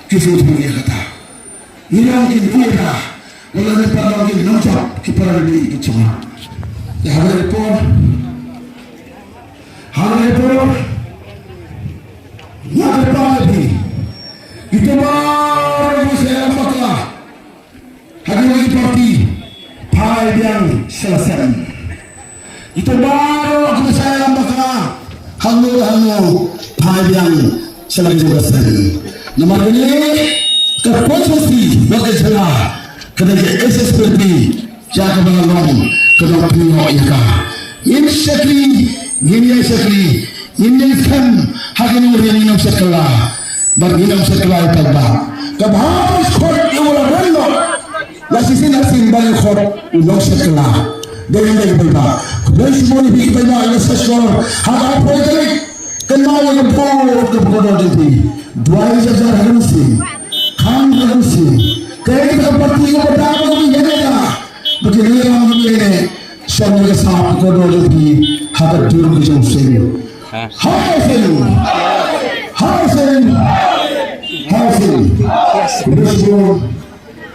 kifut punya kata. Ini mungkin punya. Kalau ada pada mungkin nampak kipara di cuma. Ya hari report. Yang lagi. Itu baru saya maka hari lagi parti pai yang selesai. Itu baru saya maka hangu pai yang selesai. Nomor ini keputusan bagi saya kepada SSPB jaga balong kedua punya ika. Ini sekali kan hakim yang minum sekolah berminum sekolah itu bah. Kebahagiaan skor iwala rendo. Lasi sini balik skor minum sekolah. Dengan berba. Kemudian semua ini kita yang skor ada proyek kenal yang berbodoh jadi. Dua jajar harusi, kan harusi. Kayak kita parti yang pertama itu jadi begini yang begini. Semua kesalahan bodoh jadi hadat dulu kita usir. Hasil.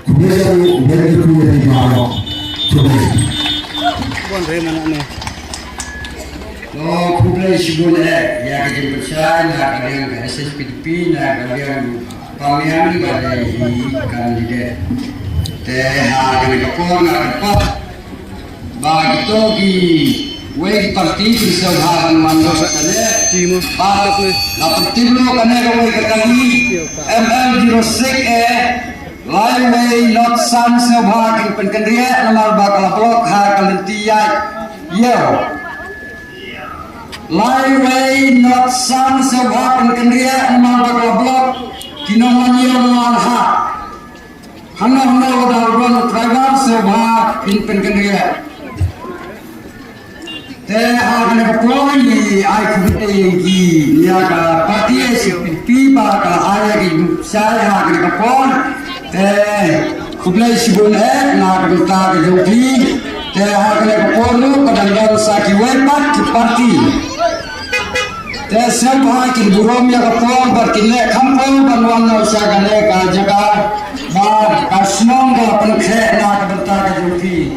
Kemudian dari kemudian di bawah. Kemudian sebenarnya ya kita bersama dengan SSPDP dengan kalian dari kandidat. Dengan kepon apa? Bagi di Wei parti Krisauhan Mandor kane Lapatilo kane kawai kakali ML06 Lai Wei Lot San Sabha Penkendria Namar Bakal Blok Ha Kalentia Yo Lai Wei Lot San Sabha Penkendria Namar Bakal Blok Kinomanyo Malha Hana Wadalron Tribar Sabha Penkendria Akan berpeluang di IKT yang niaga parti SPP bakal ada di saya akan berpeluang kublai sibun nak berita kejoki akan berpeluang pada negara sakit wepat parti semua kin burom ya berpeluang berkini kampung bantuan usaha mereka jaga kasnong ke penkhe nak berita kejoki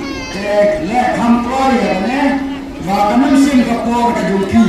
kampung ya Wakaman Singapore ka Juki.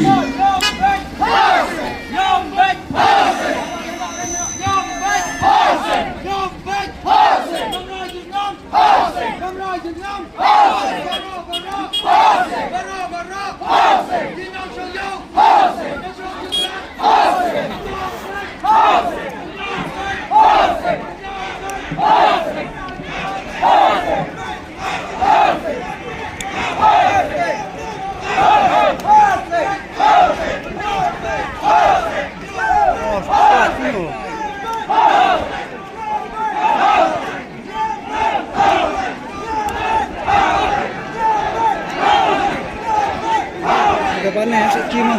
Depannya si Cima.